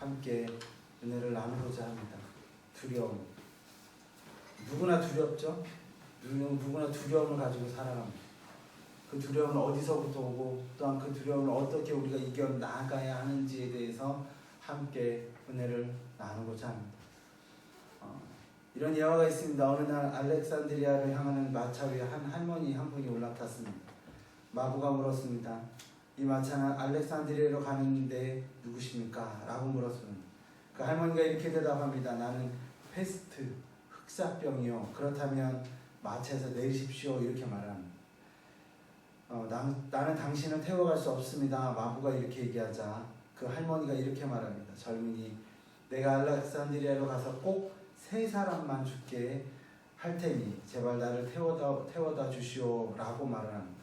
함께 은혜를 나누고자 합니다. 두려움. 누구나 두렵죠? 누구나 두려움을 가지고 살아갑니다. 그 두려움은 어디서부터 오고 또한 그 두려움을 어떻게 우리가 이겨나가야 하는지에 대해서 함께 은혜를 나누고자 합니다. 이런 예화가 있습니다. 어느 날 알렉산드리아를 향하는 마차 위에 한 할머니 한 분이 올라탔습니다. 마부가 물었습니다. 이 마차는 알렉산드리아로 가는데 누구십니까? 라고 물었습니다. 그 할머니가 이렇게 대답합니다. 나는 페스트, 흑사병이요. 그렇다면 마차에서 내리십시오. 이렇게 말합니다. 나는 당신을 태워갈 수 없습니다. 마부가 이렇게 얘기하자 그 할머니가 이렇게 말합니다. 젊은이, 내가 알렉산드리아로 가서 꼭 3사람만 죽게 할 테니 제발 나를 태워다 주시오 라고 말을 합니다.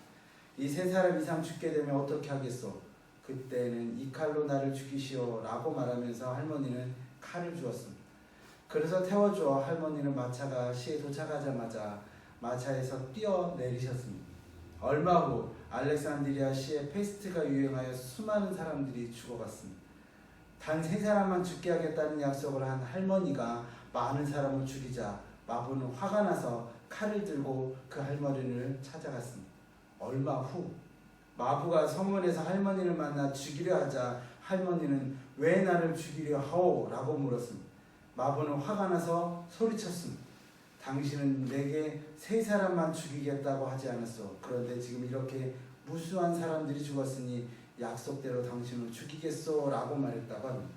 이 3사람 이상 죽게 되면 어떻게 하겠소? 그때는 이 칼로 나를 죽이시오 라고 말하면서 할머니는 칼을 주었습니다. 그래서 태워주어 할머니는 마차가 시에 도착하자마자 마차에서 뛰어내리셨습니다. 얼마 후 알렉산드리아 시에 페스트가 유행하여 수많은 사람들이 죽어갔습니다. 단 3사람만 죽게 하겠다는 약속을 한 할머니가 많은 사람을 죽이자 마부는 화가 나서 칼을 들고 그 할머니를 찾아갔습니다. 얼마 후 마부가 성문에서 할머니를 만나 죽이려 하자 할머니는 왜 나를 죽이려 하오? 라고 물었습니다. 마부는 화가 나서 소리쳤습니다. 당신은 내게 3사람만 죽이겠다고 하지 않았어. 그런데 지금 이렇게 무수한 사람들이 죽었으니 약속대로 당신을 죽이겠소? 라고 말했다고 합니다.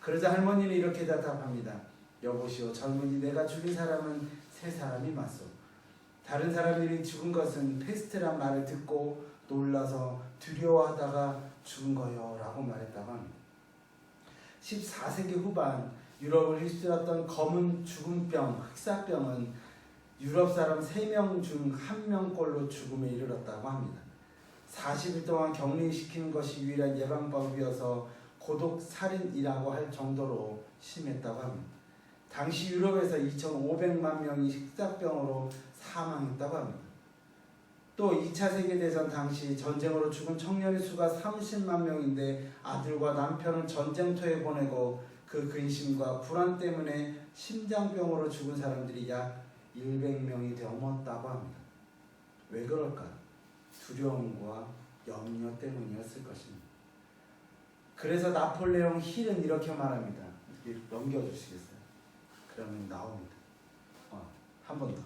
그러자 할머니는 이렇게 대답합니다. 여보시오, 젊은이, 내가 죽인 사람은 3사람이 맞소. 다른 사람들이 죽은 것은 페스트란 말을 듣고 놀라서 두려워하다가 죽은 거요 라고 말했다고 합니다. 14세기 후반 유럽을 휩쓸었던 검은 죽음병, 흑사병은 유럽 사람 3명 중 1명꼴로 죽음에 이르렀다고 합니다. 40일 동안 격리시키는 것이 유일한 예방법이어서 고독살인이라고 할 정도로 심했다고 합니다. 당시 유럽에서 2,500만 명이 흑사병으로 사망했다고 합니다. 또 2차 세계대전 당시 전쟁으로 죽은 청년의 수가 30만 명인데 아들과 남편을 전쟁터에 보내고 그 근심과 불안 때문에 심장병으로 죽은 사람들이 약 100명이 넘었다고 합니다. 왜 그럴까? 두려움과 염려 때문이었을 것입니다. 그래서 나폴레옹 힐은 이렇게 말합니다. 이렇게 넘겨주시겠어요? 그러면 나옵니다. 한 번 더.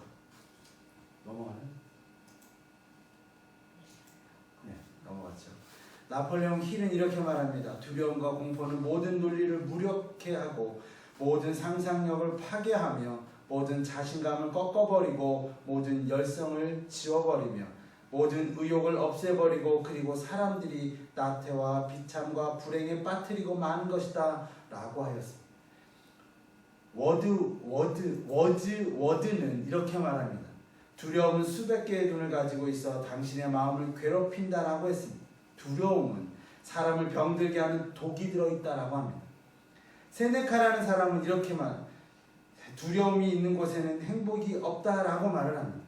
넘어가는? 네, 넘어갔죠. 나폴레옹 힐은 이렇게 말합니다. 두려움과 공포는 모든 논리를 무력케 하고 모든 상상력을 파괴하며 모든 자신감을 꺾어버리고 모든 열성을 지워버리며 모든 의욕을 없애버리고 그리고 사람들이 나태와 비참과 불행에 빠뜨리고 마는 것이다 라고 하였습니다. 워드는 이렇게 말합니다. 두려움은 수백 개의 눈을 가지고 있어 당신의 마음을 괴롭힌다라고 했습니다. 두려움은 사람을 병들게 하는 독이 들어있다라고 합니다. 세네카라는 사람은 이렇게 말합니다. 두려움이 있는 곳에는 행복이 없다라고 말을 합니다.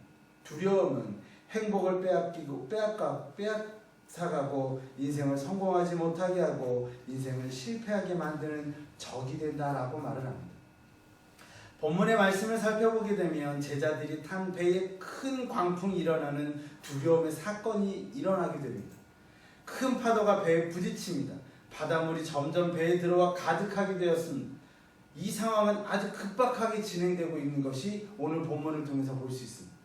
두려움은 행복을 빼앗아가고 인생을 성공하지 못하게 하고 인생을 실패하게 만드는 적이 된다라고 말을 합니다. 본문의 말씀을 살펴보게 되면 제자들이 탄 배에 큰 광풍이 일어나는 두려움의 사건이 일어나게 됩니다. 큰 파도가 배에 부딪힙니다. 바닷물이 점점 배에 들어와 가득하게 되었습니다. 이 상황은 아주 급박하게 진행되고 있는 것이 오늘 본문을 통해서 볼 수 있습니다.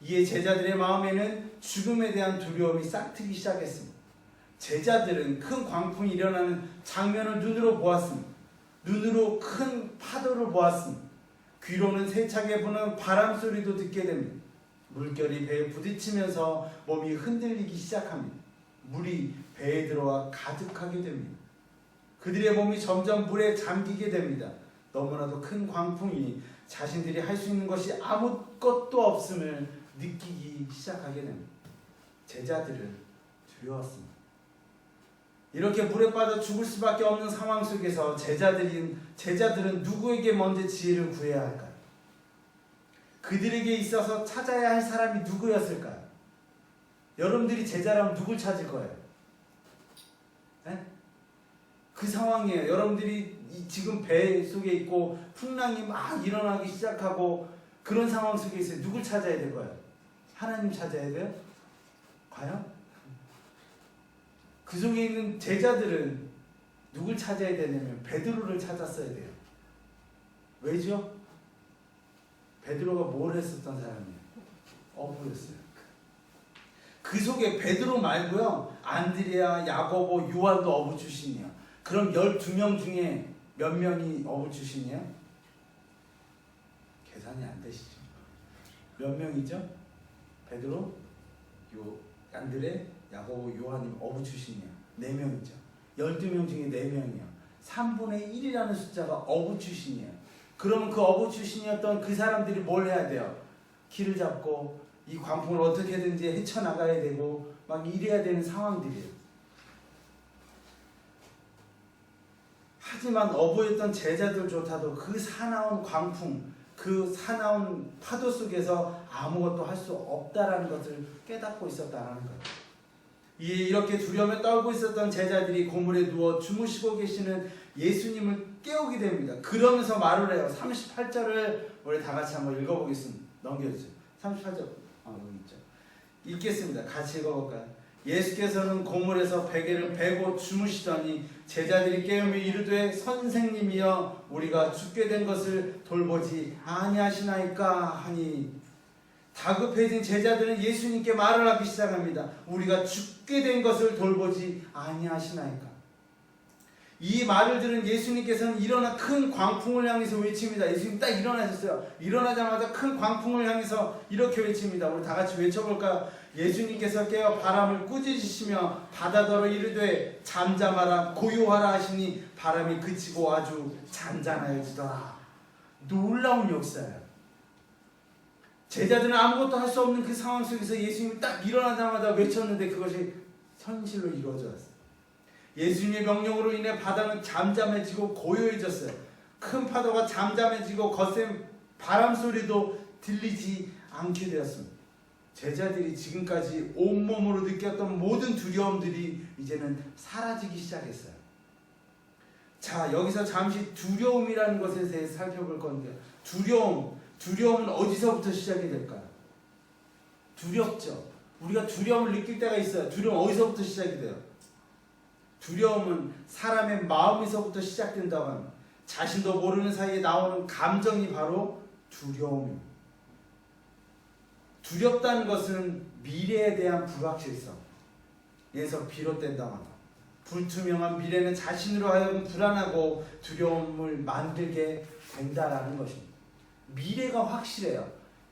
이에 제자들의 마음에는 죽음에 대한 두려움이 싹트기 시작했습니다. 제자들은 큰 광풍이 일어나는 장면을 눈으로 보았습니다. 눈으로 큰 파도를 보았습니다. 귀로는 세차게 부는 바람 소리도 듣게 됩니다. 물결이 배에 부딪히면서 몸이 흔들리기 시작합니다. 물이 배에 들어와 가득하게 됩니다. 그들의 몸이 점점 물에 잠기게 됩니다. 너무나도 큰 광풍이 자신들이 할 수 있는 것이 아무것도 없음을 느끼기 시작하게 됩니다. 제자들은 두려웠습니다. 이렇게 물에 빠져 죽을 수밖에 없는 상황 속에서 제자들은 누구에게 먼저 지혜를 구해야 할까요? 그들에게 있어서 찾아야 할 사람이 누구였을까요? 여러분들이 제자라면 누굴 찾을 거예요? 네? 그 상황이에요. 여러분들이 지금 배 속에 있고 풍랑이 막 일어나기 시작하고 그런 상황 속에 있어요. 누굴 찾아야 될 거예요? 하나님 찾아야 돼요? 과연? 그 속에 있는 제자들은 누굴 찾아야 되냐면 베드로를 찾았어야 돼요. 왜죠? 베드로가 뭘 했었던 사람이에요? 어부였어요. 그 속에 베드로 말고요, 안드레아, 야고보, 요한도 어부 출신이에요. 그럼 12명 중에 몇 명이 어부 출신이에요? 계산이 안 되시죠? 몇 명이죠? 베드로, 안드레, 야고보, 요한이 어부 출신이에요. 4명이죠. 12명 중에 4명이에요. 3분의 1이라는 숫자가 어부 출신이에요. 그러면 그 어부 출신이었던 그 사람들이 뭘 해야 돼요? 길을 잡고 이 광풍을 어떻게든지 헤쳐나가야 되고 막 이래야 되는 상황들이에요. 하지만 어부였던 제자들조차도 그 사나운 광풍, 그 사나운 파도 속에서 아무것도 할 수 없다라는 것을 깨닫고 있었다는 거예요. 이렇게 두려움에 떨고 있었던 제자들이 고물에 누워 주무시고 계시는 예수님을 깨우게 됩니다. 그러면서 말을 해요. 38절을 우리 다 같이 한번 읽어보겠습니다. 넘겨주세요. 38절 여기 있죠. 읽겠습니다. 같이 읽어볼까요? 예수께서는 고물에서 베개를 베고 주무시더니 제자들이 깨우며 이르되 선생님이여 우리가 죽게 된 것을 돌보지 아니하시나이까 하니 다급해진 제자들은 예수님께 말을 하기 시작합니다. 우리가 죽게 된 것을 돌보지 아니하시나이까. 이 말을 들은 예수님께서는 일어나 큰 광풍을 향해서 외칩니다. 예수님 딱 일어나셨어요. 일어나자마자 큰 광풍을 향해서 이렇게 외칩니다. 우리 다 같이 외쳐볼까요? 예수님께서 깨어 바람을 꾸짖으시며 바다더러 이르되 잠잠하라 고요하라 하시니 바람이 그치고 아주 잔잔하여지더라. 놀라운 역사예요. 제자들은 아무것도 할 수 없는 그 상황 속에서 예수님이 딱 일어나자마자 외쳤는데 그것이 현실로 이루어졌어요. 예수님의 명령으로 인해 바다는 잠잠해지고 고요해졌어요. 큰 파도가 잠잠해지고 거센 바람 소리도 들리지 않게 되었습니다. 제자들이 지금까지 온몸으로 느꼈던 모든 두려움들이 이제는 사라지기 시작했어요. 자, 여기서 잠시 두려움이라는 것에 대해서 살펴볼 건데요. 두려움은 어디서부터 시작이 될까요? 두렵죠. 우리가 두려움을 느낄 때가 있어요. 두려움 어디서부터 시작이 돼요? 두려움은 사람의 마음에서부터 시작된다고 합니다. 자신도 모르는 사이에 나오는 감정이 바로 두려움입니다. 두렵다는 것은 미래에 대한 불확실성에서 비롯된다고 합니다. 불투명한 미래는 자신으로 하여금 불안하고 두려움을 만들게 된다라는 것입니다. 미래가 확실해요.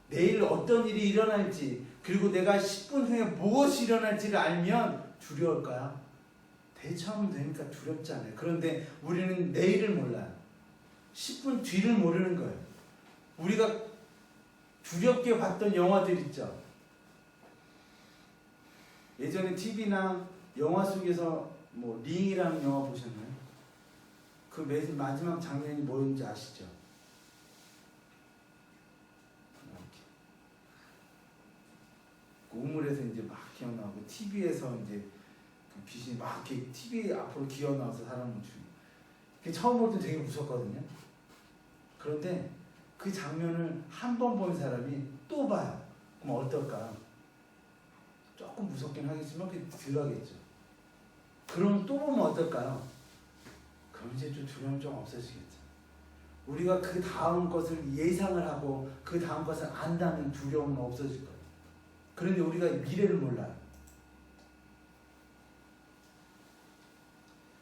내일 어떤 일이 일어날지, 그리고 내가 10분 후에 무엇이 일어날지를 알면 두려울까요? 대처하면 되니까 두렵지 않아요. 그런데 우리는 내일을 몰라요. 10분 뒤를 모르는 거예요. 우리가 두렵게 봤던 영화들 있죠. 예전에 TV나 영화 속에서 뭐 링이라는 영화 보셨나요? 그 마지막 장면이 뭐였는지 아시죠? 우물에서 이제 막 기어나오고 TV에서 이제 그 귀신이 막 이렇게 TV 앞으로 기어나와서 사람을 죽이고. 처음 볼 때 되게 무섭거든요. 그런데 그 장면을 한 번 본 사람이 또 봐요. 그럼 어떨까? 조금 무섭긴 하겠지만 덜 하겠죠. 그럼 또 보면 어떨까요? 그럼 이제 좀 두려움 좀 없어지겠죠. 우리가 그 다음 것을 예상을 하고 그 다음 것을 안다면 두려움은 없어질 거예요. 그런데 우리가 미래를 몰라요.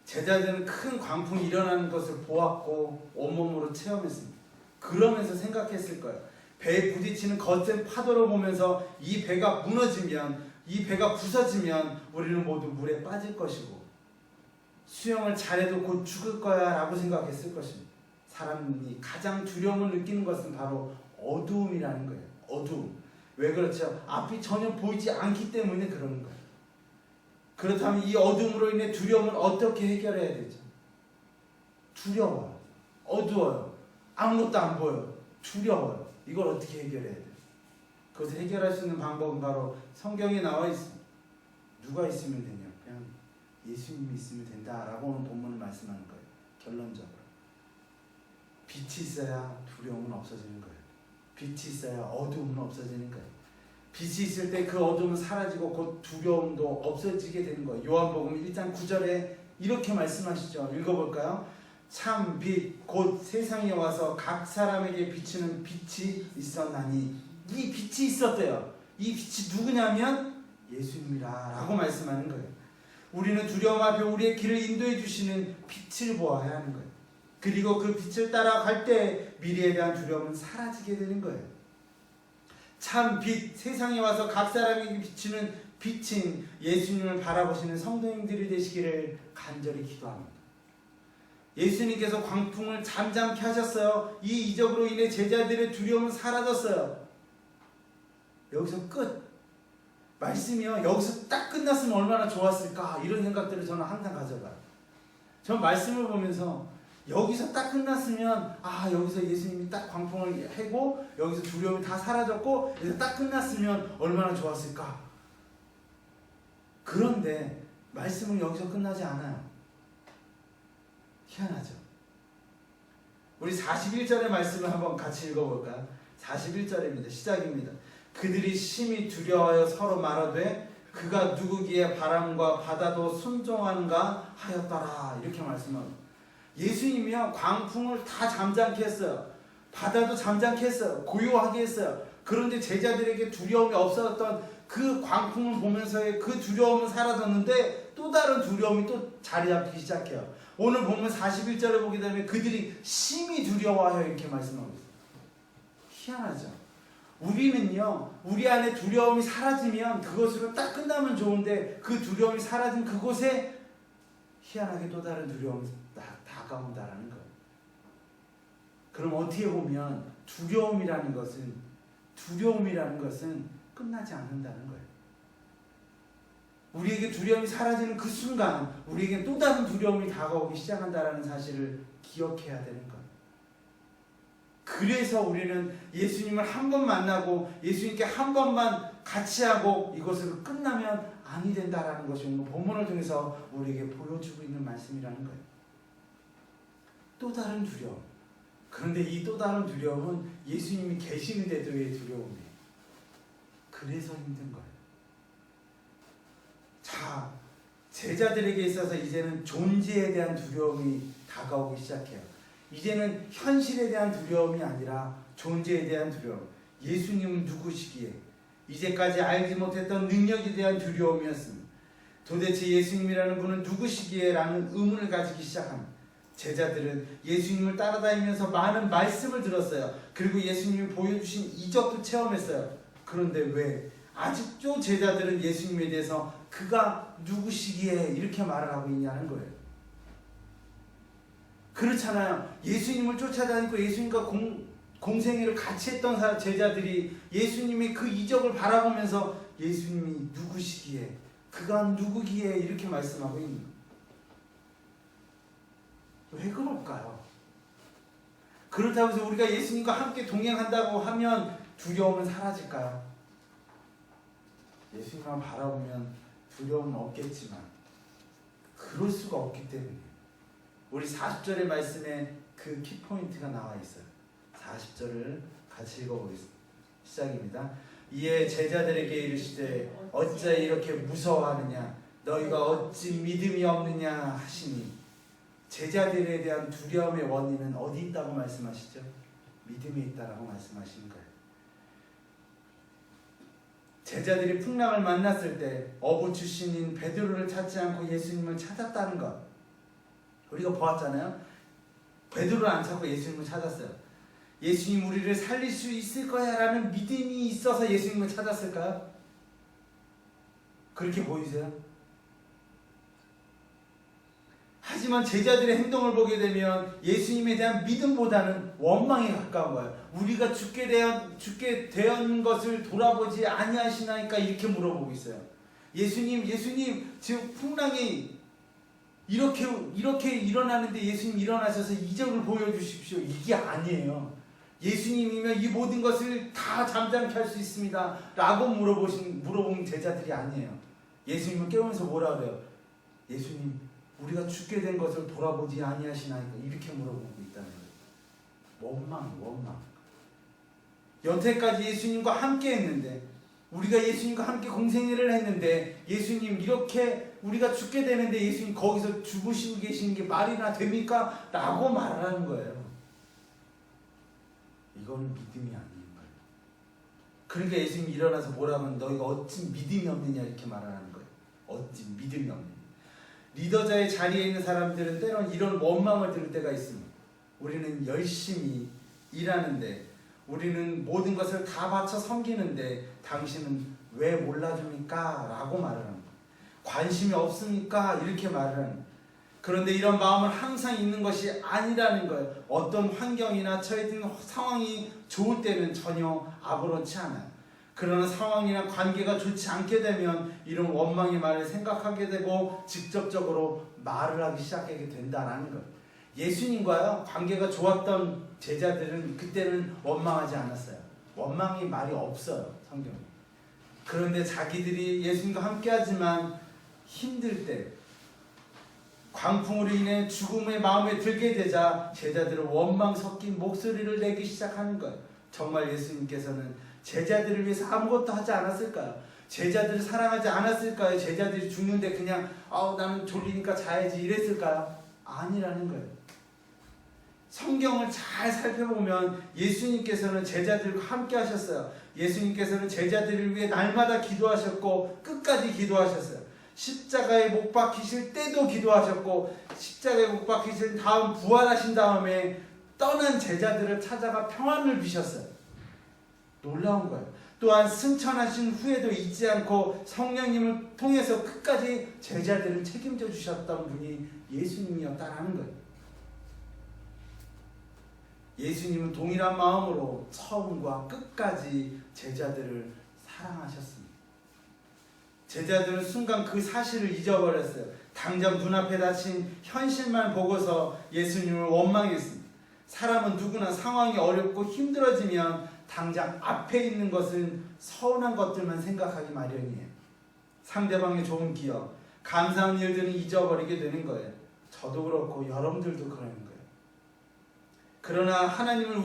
제자들은 큰 광풍이 일어나는 것을 보았고 온몸으로 체험했습니다. 그러면서 생각했을 거예요. 배에 부딪히는 거센 파도를 보면서 이 배가 무너지면, 이 배가 부서지면 우리는 모두 물에 빠질 것이고 수영을 잘해도 곧 죽을 거야 라고 생각했을 것입니다. 사람이 가장 두려움을 느끼는 것은 바로 어두움이라는 거예요. 어두움. 왜 그렇죠? 앞이 전혀 보이지 않기 때문에 그러는 거예요. 그렇다면 이 어둠으로 인해 두려움을 어떻게 해결해야 되죠? 두려워요. 어두워요. 아무것도 안 보여요. 두려워요. 이걸 어떻게 해결해야 돼요? 그것을 해결할 수 있는 방법은 바로 성경에 나와 있습니다. 누가 있으면 되냐? 그냥 예수님이 있으면 된다라고 오늘 본문을 말씀하는 거예요. 결론적으로 빛이 있어야 두려움은 없어지는 거예요. 빛이 있어야 어두움은 없어지는 거예요. 빛이 있을 때 그 어두움은 사라지고 곧 두려움도 없어지게 되는 거예요. 요한복음 1장 9절에 이렇게 말씀하시죠. 읽어볼까요? 참 빛 곧 세상에 와서 각 사람에게 비추는 빛이 있었나니. 이 빛이 있었대요. 이 빛이 누구냐면 예수님이라 라고 말씀하는 거예요. 우리는 두려움 앞에 우리의 길을 인도해 주시는 빛을 보아야 하는 거예요. 그리고 그 빛을 따라갈 때 미래에 대한 두려움은 사라지게 되는 거예요. 참 빛, 세상에 와서 각 사람에게 비추는 빛인 예수님을 바라보시는 성도님들이 되시기를 간절히 기도합니다. 예수님께서 광풍을 잠잠케 하셨어요. 이 이적으로 인해 제자들의 두려움은 사라졌어요. 여기서 끝. 말씀이요. 여기서 딱 끝났으면 얼마나 좋았을까. 이런 생각들을 저는 항상 가져가요. 저는 말씀을 보면서 여기서 딱 끝났으면 여기서 예수님이 딱 광풍을 해고 여기서 두려움이 다 사라졌고 여기서 딱 끝났으면 얼마나 좋았을까. 그런데 말씀은 여기서 끝나지 않아요. 희한하죠. 우리 41절의 말씀을 한번 같이 읽어볼까요? 41절입니다. 시작입니다. 그들이 심히 두려워하여 서로 말하되 그가 누구기에 바람과 바다도 순종하는가 하였더라. 이렇게 말씀합니다. 예수님이요 광풍을 다 잠잠케 했어요. 바다도 잠잠케 했어요. 고요하게 했어요. 그런데 제자들에게 두려움이 없었던 그 광풍을 보면서의 그 두려움은 사라졌는데 또 다른 두려움이 또 자리 잡기 시작해요. 오늘 보면 41절에 보게 되면 그들이 심히 두려워하여 이렇게 말씀하고 있어요. 희한하죠. 우리는요 우리 안에 두려움이 사라지면 그것으로 딱 끝나면 좋은데 그 두려움이 사라진 그곳에 희한하게 또 다른 두려움이 다가온다라는 거예요. 그럼 어떻게 보면 두려움이라는 것은 끝나지 않는다는 거예요. 우리에게 두려움이 사라지는 그 순간 우리에게 또 다른 두려움이 다가오기 시작한다는 사실을 기억해야 되는 거예요. 그래서 우리는 예수님을 한 번 만나고 예수님께 한 번만 같이 하고 이것으로 끝나면 아니 된다라는 것이 오늘 본문을 통해서 우리에게 보여주고 있는 말씀이라는 거예요. 또 다른 두려움. 그런데 이 또 다른 두려움은 예수님이 계시는데도의 두려움이에요. 그래서 힘든 거예요. 자, 제자들에게 있어서 이제는 존재에 대한 두려움이 다가오기 시작해요. 이제는 현실에 대한 두려움이 아니라 존재에 대한 두려움. 예수님은 누구시기에 이제까지 알지 못했던 능력에 대한 두려움이었습니다. 도대체 예수님이라는 분은 누구시기에? 라는 의문을 가지기 시작합니다. 제자들은 예수님을 따라다니면서 많은 말씀을 들었어요. 그리고 예수님이 보여주신 이적도 체험했어요. 그런데 왜 아직도 제자들은 예수님에 대해서 그가 누구시기에 이렇게 말을 하고 있냐는 거예요. 그렇잖아요. 예수님을 쫓아다니고 예수님과 공생애를 같이 했던 제자들이 예수님의 그 이적을 바라보면서 예수님이 누구시기에 그가 누구기에 이렇게 말씀하고 있는 거예요. 왜 그럴까요? 그렇다고 해서 우리가 예수님과 함께 동행한다고 하면 두려움은 사라질까요? 예수님만 바라보면 두려움은 없겠지만 그럴 수가 없기 때문에 우리 40절의 말씀에 그 키포인트가 나와 있어요. 40절을 같이 읽어보겠습니다. 시작입니다. 이에 제자들에게 이르시되 어찌 이렇게 무서워하느냐 너희가 어찌 믿음이 없느냐 하시니. 제자들에 대한 두려움의 원인은 어디 있다고 말씀하시죠? 믿음에 있다라고 말씀하시는 거예요. 제자들이 풍랑을 만났을 때 어부 출신인 베드로를 찾지 않고 예수님을 찾았다는 것 우리가 보았잖아요. 베드로를 안 찾고 예수님을 찾았어요. 예수님 우리를 살릴 수 있을 거야 라는 믿음이 있어서 예수님을 찾았을까요? 그렇게 보이세요? 하지만 제자들의 행동을 보게 되면 예수님에 대한 믿음보다는 원망에 가까운 거예요. 우리가 죽게 되었는 것을 돌아보지 아니하시나이까 이렇게 물어보고 있어요. 예수님 지금 풍랑이 이렇게 일어나는데 예수님 일어나셔서 이적을 보여주십시오. 이게 아니에요. 예수님이면 이 모든 것을 다 잠잠케 할 수 있습니다 라고 물어본 제자들이 아니에요. 예수님은 깨우면서 뭐라 그래요? 예수님 우리가 죽게 된 것을 돌아보지 아니하시나이까 이렇게 물어보고 있다는 거예요. 원망. 여태까지 예수님과 함께 했는데 우리가 예수님과 함께 공생애를 했는데 예수님 이렇게 우리가 죽게 되는데 예수님 거기서 죽으시고 계시는 게 말이나 됩니까? 라고 말하는 거예요. 이거는 믿음이 아닌 거예요. 그러니까 예수님이 일어나서 뭐라면 너희가 어찌 믿음이 없느냐 이렇게 말하는 거예요. 어찌 믿음이 없느냐. 리더자의 자리에 있는 사람들은 때론 이런 원망을 들을 때가 있습니다. 우리는 열심히 일하는데 우리는 모든 것을 다 바쳐 섬기는데 당신은 왜 몰라줍니까? 라고 말을 합니다. 관심이 없습니까? 이렇게 말을 합니다. 그런데 이런 마음은 항상 있는 것이 아니라는 거예요. 어떤 환경이나 처해진 상황이 좋을 때는 전혀 아무렇지 않아요. 그러나 상황이나 관계가 좋지 않게 되면 이런 원망의 말을 생각하게 되고 직접적으로 말을 하기 시작하게 된다는 거예요. 예수님과요 관계가 좋았던 제자들은 그때는 원망하지 않았어요. 원망이 말이 없어요, 성경에. 그런데 자기들이 예수님과 함께하지만 힘들 때 광풍으로 인해 죽음의 마음에 들게 되자 제자들은 원망 섞인 목소리를 내기 시작하는 거예요. 정말 예수님께서는 제자들을 위해서 아무것도 하지 않았을까요? 제자들을 사랑하지 않았을까요? 제자들이 죽는데 그냥 나는 졸리니까 자야지 이랬을까요? 아니라는 거예요. 성경을 잘 살펴보면 예수님께서는 제자들과 함께 하셨어요. 예수님께서는 제자들을 위해 날마다 기도하셨고 끝까지 기도하셨어요. 십자가에 못 박히실 때도 기도하셨고 십자가에 못 박히신 다음 부활하신 다음에 떠난 제자들을 찾아가 평안을 비셨어요. 놀라운 거예요. 또한 승천하신 후에도 잊지 않고 성령님을 통해서 끝까지 제자들을 책임져 주셨던 분이 예수님이었다라는 거예요. 예수님은 동일한 마음으로 처음과 끝까지 제자들을 사랑하셨습니다. 제자들은 순간 그 사실을 잊어버렸어요. 당장 눈앞에 닥친 현실만 보고서 예수님을 원망했습니다. 사람은 누구나 상황이 어렵고 힘들어지면 당장 앞에 있는 것은 서운한 것들만 생각하기 마련이에요. 상대방의 좋은 기억, 감사한 일들은 잊어버리게 되는 거예요. 저도 그렇고 여러분들도 그러는 거예요. 그러나 하나님의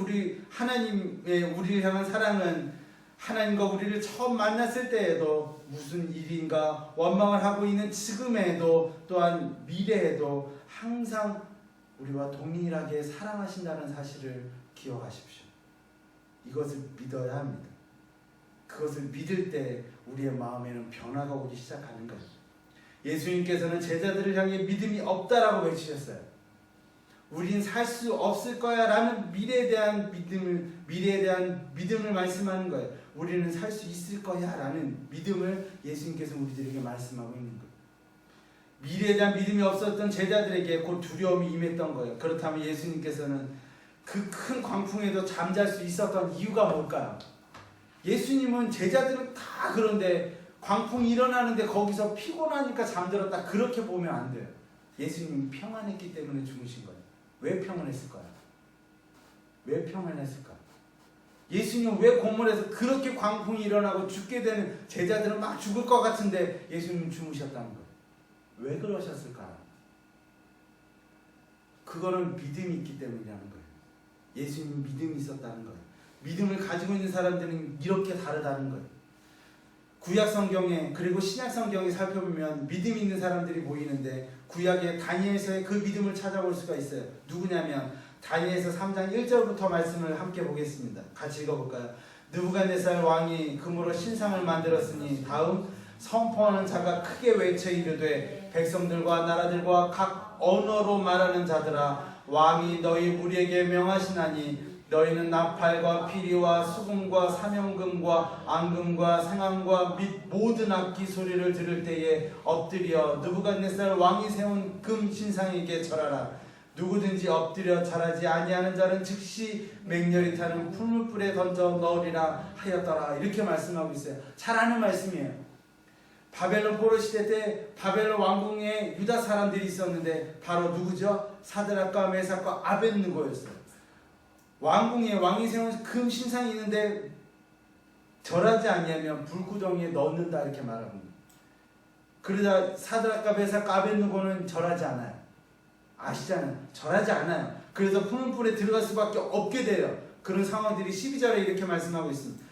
우리를 향한 사랑은 하나님과 우리를 처음 만났을 때에도 무슨 일인가 원망을 하고 있는 지금에도 또한 미래에도 항상 우리와 동일하게 사랑하신다는 사실을 기억하십시오. 이것을 믿어야 합니다. 그것을 믿을 때 우리의 마음에는 변화가 오기 시작하는 거예요. 예수님께서는 제자들을 향해 믿음이 없다라고 외치셨어요. 우린 살 수 없을 거야 라는 미래에 대한 믿음을 말씀하는 거예요. 우리는 살 수 있을 거야 라는 믿음을 예수님께서 우리들에게 말씀하고 있는 거예요. 미래에 대한 믿음이 없었던 제자들에게 곧 두려움이 임했던 거예요. 그렇다면 예수님께서는 그 큰 광풍에도 잠잘 수 있었던 이유가 뭘까요? 예수님은 제자들은 다 그런데 광풍이 일어나는데 거기서 피곤하니까 잠들었다 그렇게 보면 안 돼요. 예수님은 평안했기 때문에 죽으신 거예요. 왜 평안했을까요? 왜 평안했을까? 예수님은 왜 공문에서 그렇게 광풍이 일어나고 죽게 되는 제자들은 막 죽을 것 같은데 예수님은 주무셨다는 거예요. 왜 그러셨을까요? 그거는 믿음이 있기 때문이라는 거예요. 예수님은 믿음이 있었다는 거예요. 믿음을 가지고 있는 사람들은 이렇게 다르다는 거예요. 구약 성경에 그리고 신약 성경에 살펴보면 믿음이 있는 사람들이 보이는데 구약의 다니엘서의 그 믿음을 찾아볼 수가 있어요. 누구냐면 다니엘서 3장 1절부터 말씀을 함께 보겠습니다. 같이 읽어볼까요? 느부갓네살 왕이 금으로 신상을 만들었으니 다음 선포하는 자가 크게 외쳐 이르되 백성들과 나라들과 각 언어로 말하는 자들아 왕이 너희 무리에게 명하시나니 너희는 나팔과 피리와 수금과 사명금과 앙금과 생황과 및 모든 악기 소리를 들을 때에 엎드려 느부갓네살 왕이 세운 금 신상에게 절하라. 누구든지 엎드려 절하지 아니하는 자는 즉시 맹렬히 타는 풀무불에 던져 넣으리라 하였더라. 이렇게 말씀하고 있어요. 잘 아는 말씀이에요. 바벨론 포로 시대 때 바벨론 왕궁에 유다 사람들이 있었는데 바로 누구죠? 사드락과 메삭과 아벳느고였어요. 왕궁에 왕이 세운 금 신상이 있는데 절하지 아니하면 불구덩이에 넣는다 이렇게 말합니다. 그러다 사드락과 메삭과 아벳느고는 절하지 않아요. 아시잖아요. 절하지 않아요. 그래서 푸른 불에 들어갈 수밖에 없게 돼요. 그런 상황들이 12절에 이렇게 말씀하고 있습니다.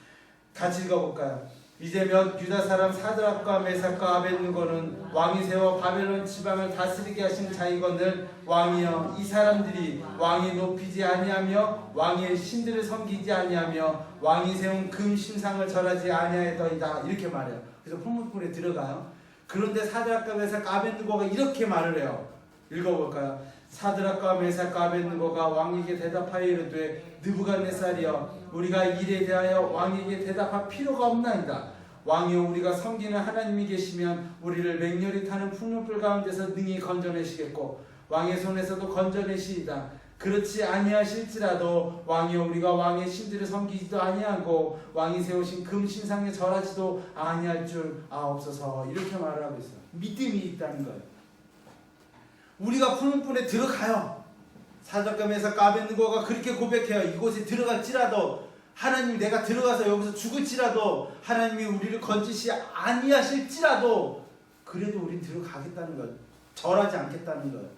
같이 읽어볼까요? 이제 몇 유다 사람 사드락과 메삭과 아벳느고는 왕이 세워 바벨론 지방을 다스리게 하신 자이거늘 왕이여 이 사람들이 왕이 높이지 아니하며 왕의 신들을 섬기지 아니하며 왕이 세운 금 신상을 절하지 아니하였더이다. 이렇게 말해요. 그래서 푸른불에 들어가요. 그런데 사드락과 메삭과 아벳느고가 이렇게 말을 해요. 읽어볼까요? 사드락과 메삭과 아벳느고가 왕에게 대답하여 이르되 느부갓네살이여 우리가 일에 대하여 왕에게 대답할 필요가 없나이다. 왕이여 우리가 섬기는 하나님이 계시면 우리를 맹렬히 타는 푸른불 가운데서 능히 건져내시겠고 왕의 손에서도 건져내시이다. 그렇지 아니하실지라도 왕이여 우리가 왕의 신들을 섬기지도 아니하고 왕이 세우신 금 신상에 절하지도 아니할 줄 아옵소서. 이렇게 말을 하고 있어요. 믿음이 있다는 거예요. 우리가 푸른불에 들어가요. 사드락과 메삭과 아벳느고가 그렇게 고백해요. 이곳에 들어갈지라도 하나님 내가 들어가서 여기서 죽을지라도 하나님이 우리를 건지시 아니하실지라도 그래도 우린 들어가겠다는 거예요. 절하지 않겠다는 거예요.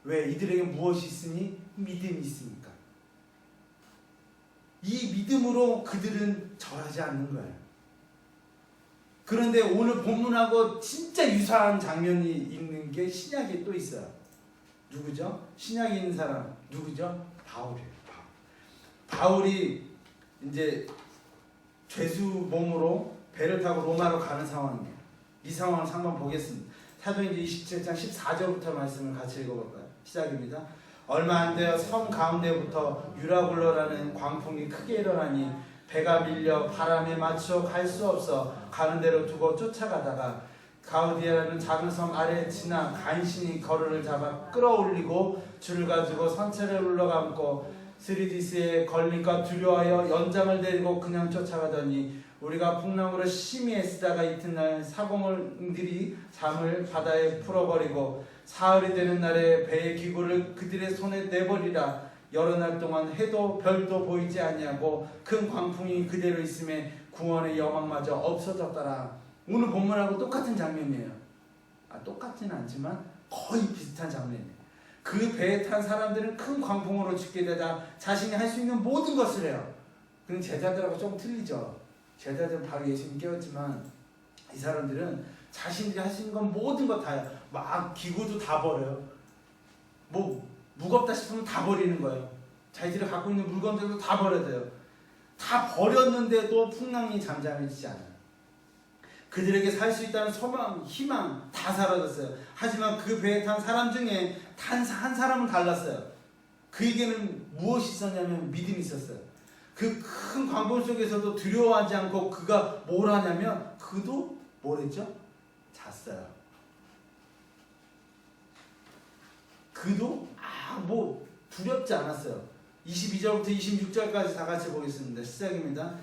왜? 이들에게 무엇이 있으니? 믿음이 있으니까. 이 믿음으로 그들은 절하지 않는 거예요. 그런데 오늘 본문하고 진짜 유사한 장면이 있는 게 신약에 또 있어요. 누구죠? 신약에 있는 사람 누구죠? 바울이에요. 바울이 이제 죄수 몸으로 배를 타고 로마로 가는 상황이에요. 이 상황을 한번 보겠습니다. 사도행전 27장 14절부터 말씀을 같이 읽어볼까요? 시작입니다. 얼마 안 되어 섬 가운데부터 유라굴로라는 광풍이 크게 일어나니 배가 밀려 바람에 맞춰 갈 수 없어 가는 대로 두고 쫓아가다가 가우디아라는 작은 섬 아래에 지나 간신히 거르를 잡아 끌어올리고 줄을 가지고 선체를 울러감고 스리디스에 걸릴까 두려워하여 연장을 데리고 그냥 쫓아가더니 우리가 풍랑으로 심히 애쓰다가 이튿날 사공들이 잠을 바다에 풀어버리고 사흘이 되는 날에 배의 기구를 그들의 손에 내버리라. 여러 날 동안 해도 별도 보이지 아니하고 큰 광풍이 그대로 있음에 구원의 여망마저 없어졌더라. 오늘 본문하고 똑같은 장면이에요. 똑같지는 않지만 거의 비슷한 장면이에요. 그 배에 탄 사람들은 큰 광풍으로 죽게 되다 자신이 할 수 있는 모든 것을 해요. 그럼 제자들하고 좀 틀리죠. 제자들은 바로 예수님 깨웠지만 이 사람들은 자신들이 할 수 있는 건 모든 것 다요. 막 기구도 다 버려요. 뭐 무겁다 싶으면 다 버리는 거예요. 자기들이 갖고 있는 물건들도 다 버려야 돼요. 다 버렸는데도 풍랑이 잠잠해지지 않아요. 그들에게 살 수 있다는 소망, 희망 다 사라졌어요. 하지만 그 배에 탄 사람 중에 한 사람은 달랐어요. 그에게는 무엇이 있었냐면 믿음이 있었어요. 그 큰 광풍 속에서도 두려워하지 않고 그가 뭘 하냐면 그도 뭘 했죠? 잤어요. 그도 뭐 두렵지 않았어요. 22절부터 26절까지 다 같이 보겠습니다. 시작입니다.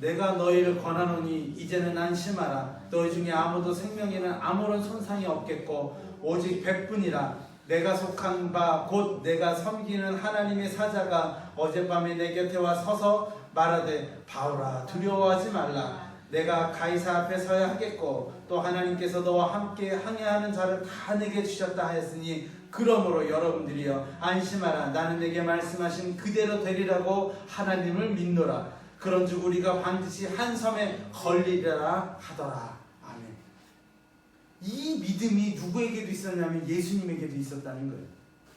내가 너희를 권하노니 이제는 안심하라. 너희 중에 아무도 생명에는 아무런 손상이 없겠고 오직 백분이라. 내가 속한 바 곧 내가 섬기는 하나님의 사자가 어젯밤에 내 곁에 와 서서 말하되 바울아 두려워하지 말라. 내가 가이사 앞에 서야 하겠고 또 하나님께서 너와 함께 항해하는 자를 다 내게 주셨다 하였으니 그러므로 여러분들이여 안심하라. 나는 내게 말씀하신 그대로 되리라고 하나님을 믿노라. 그런즉 우리가 반드시 한 섬에 걸리리라 하더라. 아멘. 이 믿음이 누구에게도 있었냐면 예수님에게도 있었다는 거예요.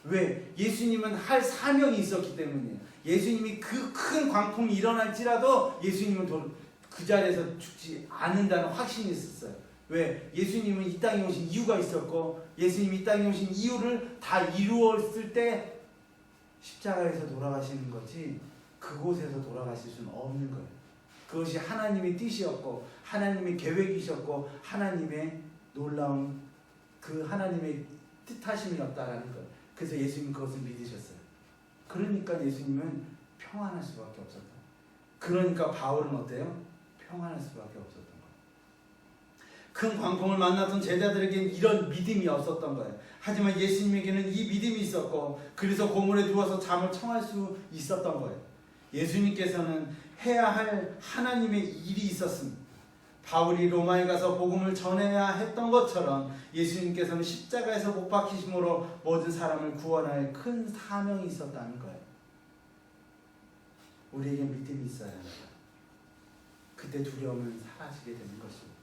왜? 예수님은 할 사명이 있었기 때문이에요. 예수님이 그 큰 광풍이 일어날지라도 예수님은 그 자리에서 죽지 않는다는 확신이 있었어요. 왜? 예수님은 이 땅에 오신 이유가 있었고 예수님이 이 땅에 오신 이유를 다 이루었을 때 십자가에서 돌아가시는 거지 그곳에서 돌아가실 수는 없는 거예요. 그것이 하나님의 뜻이었고 하나님의 계획이셨고 하나님의 놀라운 그 하나님의 뜻하심이었다라는 거예요. 그래서 예수님은 그것을 믿으셨어요. 그러니까 예수님은 평안할 수밖에 없었다. 그러니까 바울은 어때요? 평안할 수밖에 없었던 거예요. 큰 광풍을 만났던 제자들에게는 이런 믿음이 없었던 거예요. 하지만 예수님에게는 이 믿음이 있었고 그래서 고물에 누워서 잠을 청할 수 있었던 거예요. 예수님께서는 해야 할 하나님의 일이 있었습니다. 바울이 로마에 가서 복음을 전해야 했던 것처럼 예수님께서는 십자가에서 못 박히심으로 모든 사람을 구원할 큰 사명이 있었다는 거예요. 우리에게 믿음이 있어야 합니다. 그때 두려움은 사라지게 되는 것입니다.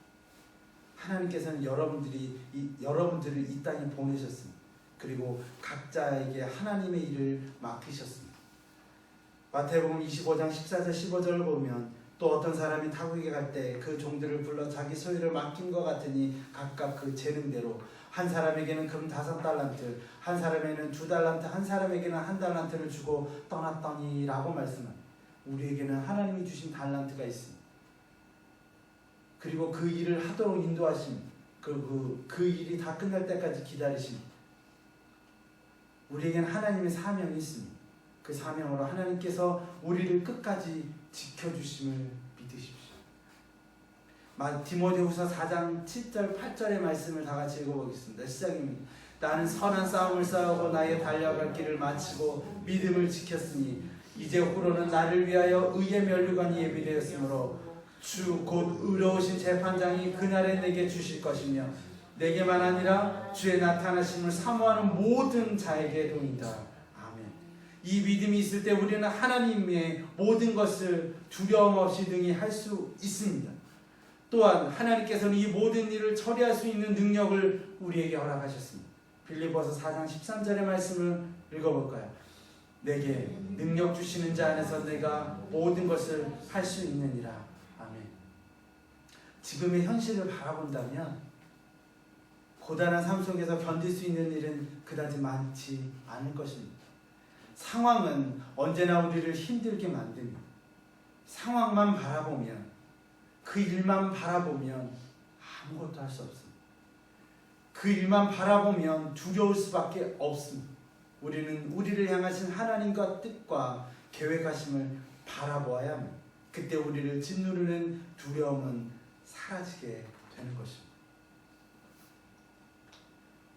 하나님께서는 여러분들을 이 땅에 보내셨습니다. 그리고 각자에게 하나님의 일을 맡기셨습니다. 마태복음 25장 14절 15절을 보면 또 어떤 사람이 타국에 갈 때 그 종들을 불러 자기 소유를 맡긴 것 같으니 각각 그 재능대로 한 사람에게는 금 5달란트, 한 사람에게는 2달란트, 한 사람에게는 1달란트를 주고 떠났더니라고 말씀합니다. 우리에게는 하나님이 주신 달란트가 있습니다. 그리고 그 일을 하도록 인도하십니다. 그 일이 다 끝날 때까지 기다리십니다. 우리에게는 하나님의 사명이 있습니다. 그 사명으로 하나님께서 우리를 끝까지 지켜주심을 믿으십시오. 디모데후서 4장 7절 8절의 말씀을 다 같이 읽어보겠습니다. 시작입니다. 나는 선한 싸움을 싸우고 나의 달려갈 길을 마치고 믿음을 지켰으니 이제 후로는 나를 위하여 의의 면류관이 예비되었으므로 주 곧 의로우신 재판장이 그날에 내게 주실 것이며 내게만 아니라 주의 나타나심을 사모하는 모든 자에게 동이다. 아멘. 이 믿음이 있을 때 우리는 하나님의 모든 것을 두려움 없이 능히 할 수 있습니다. 또한 하나님께서는 이 모든 일을 처리할 수 있는 능력을 우리에게 허락하셨습니다. 빌립보서 4장 13절의 말씀을 읽어볼까요? 내게 능력 주시는 자 안에서 내가 모든 것을 할 수 있느니라. 아멘. 지금의 현실을 바라본다면 고단한 삶 속에서 견딜 수 있는 일은 그다지 많지 않을 것입니다. 상황은 언제나 우리를 힘들게 만듭니다. 상황만 바라보면, 그 일만 바라보면 아무것도 할 수 없습니다. 그 일만 바라보면 두려울 수밖에 없습니다. 우리는 우리를 향하신 하나님과 뜻과 계획하심을 바라보아야 합니다. 그때 우리를 짓누르는 두려움은 사라지게 되는 것입니다.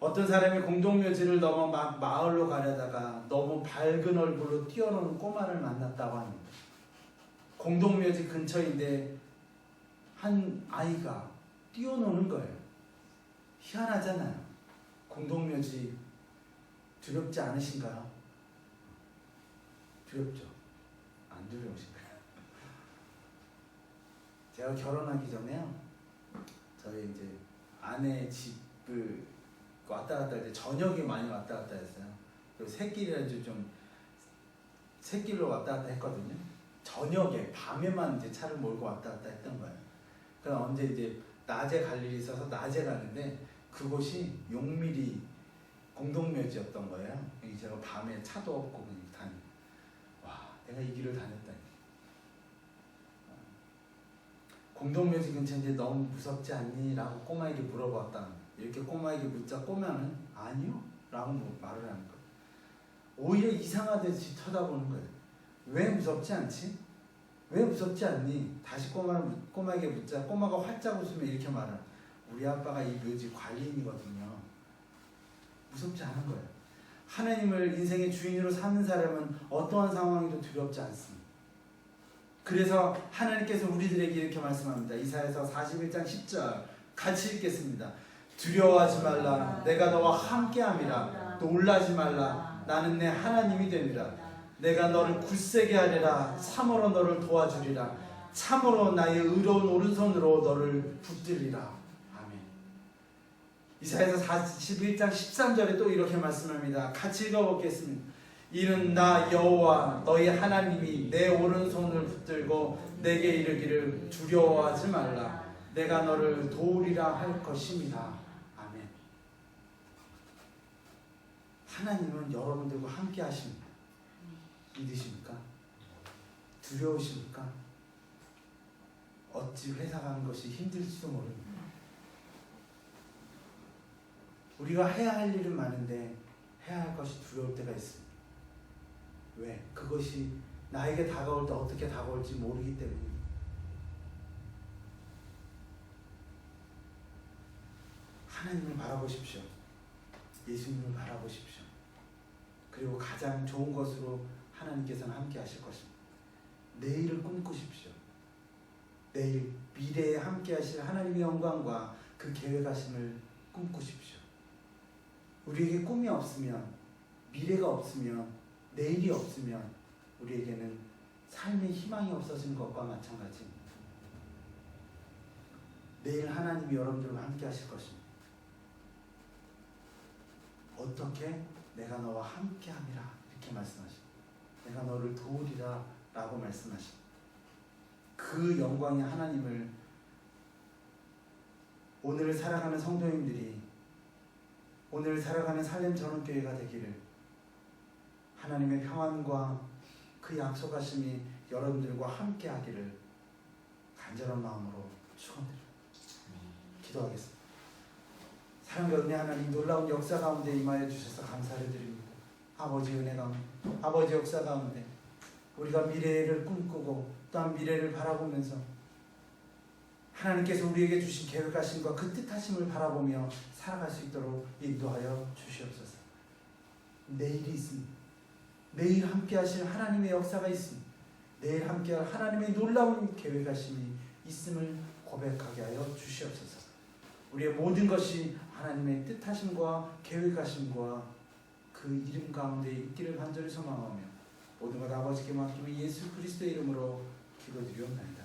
어떤 사람이 공동묘지를 넘어 막 마을로 가려다가 너무 밝은 얼굴로 뛰어노는 꼬마를 만났다고 합니다. 공동묘지 근처인데 한 아이가 뛰어노는 거예요. 희한하잖아요. 공동묘지 두렵지 않으신가요? 두렵죠? 안 두려우신가요? 제가 결혼하기 전에요, 저희 이제 아내 집을 왔다 갔다 할 때 저녁에 많이 왔다 갔다 했어요. 그리고 새길이라도 좀 새길로 왔다 갔다 했거든요. 저녁에 밤에만 이제 차를 몰고 왔다 갔다 했던 거예요. 그럼 언제 이제 낮에 갈 일이 있어서 낮에 가는데 그곳이 용미리 공동묘지였던 거예요. 제가 밤에 차도 없고 그냥 다니고, 와, 내가 이 길을 다녔다니. 공동묘지 근처인데 너무 무섭지 않니? 라고 꼬마에게 물어봤다. 이렇게 꼬마에게 묻자 꼬마는 아니요 라고 말을 하는 거예요. 오히려 이상하듯이 쳐다보는 거예요. 왜 무섭지 않지? 왜 무섭지 않니? 다시 꼬마에게 묻자 꼬마가 활짝 웃으며 이렇게 말해요. 우리 아빠가 이 묘지 관리인이거든요. 무섭지 않은 거예요. 하나님을 인생의 주인으로 삼는 사람은 어떠한 상황에도 두렵지 않습니다. 그래서 하나님께서 우리들에게 이렇게 말씀합니다. 이사야서 41장 10절 같이 읽겠습니다. 두려워하지 말라. 내가 너와 함께함이라. 놀라지 말라. 나는 내 하나님이 됨이라. 내가 너를 굳세게 하리라. 참으로 너를 도와주리라. 참으로 나의 의로운 오른손으로 너를 붙들리라. 아멘. 이사야서 41장 13절에 또 이렇게 말씀합니다. 같이 읽어보겠습니다. 이는 나 여호와 너희 하나님이 내 오른손을 붙들고 내게 이르기를 두려워하지 말라. 내가 너를 도우리라 할 것입니다. 아멘. 하나님은 여러분들과 함께 하십니다. 믿으십니까? 두려우십니까? 어찌 회사 가는 것이 힘들지도 모릅니다. 우리가 해야 할 일은 많은데 해야 할 것이 두려울 때가 있습니다. 왜? 그것이 나에게 다가올 때 어떻게 다가올지 모르기 때문입니다. 하나님을 바라보십시오. 예수님을 바라보십시오. 그리고 가장 좋은 것으로 하나님께서는 함께 하실 것입니다. 내일을 꿈꾸십시오. 내일 미래에 함께 하실 하나님의 영광과 그 계획하심을 꿈꾸십시오. 우리에게 꿈이 없으면, 미래가 없으면, 내일이 없으면 우리에게는 삶의 희망이 없어진 것과 마찬가지입니다. 내일 하나님이 여러분들과 함께 하실 것입니다. 어떻게? 내가 너와 함께 함이라 이렇게 말씀하십니다. 내가 너를 도우리라 라고 말씀하십니다. 그 영광의 하나님을 오늘 살아가는 성도님들이, 오늘 살아가는 살렘 전원교회가 되기를, 하나님의 평안과 그 약속하심이 여러분들과 함께 하기를 간절한 마음으로 축원드립니다. 기도하겠습니다. 사랑과 은혜 하나님, 놀라운 역사 가운데 임하여 주셔서 감사를 드립니다. 아버지 은혜 가운데, 아버지 역사 가운데 우리가 미래를 꿈꾸고 또한 미래를 바라보면서 하나님께서 우리에게 주신 계획하심과 그 뜻하심을 바라보며 살아갈 수 있도록 인도하여 주시옵소서. 내일이 있습니다. 내일 함께 하실 하나님의 역사가 있습니다. 내일 함께 할 하나님의 놀라운 계획하심이 있음을 고백하게 하여 주시옵소서. 우리의 모든 것이 하나님의 뜻하심과 계획하심과 그 이름 가운데 있기를 간절히 소망하며 모든 것 아버지께 맡기며 예수 그리스도의 이름으로 기도드리옵나이다.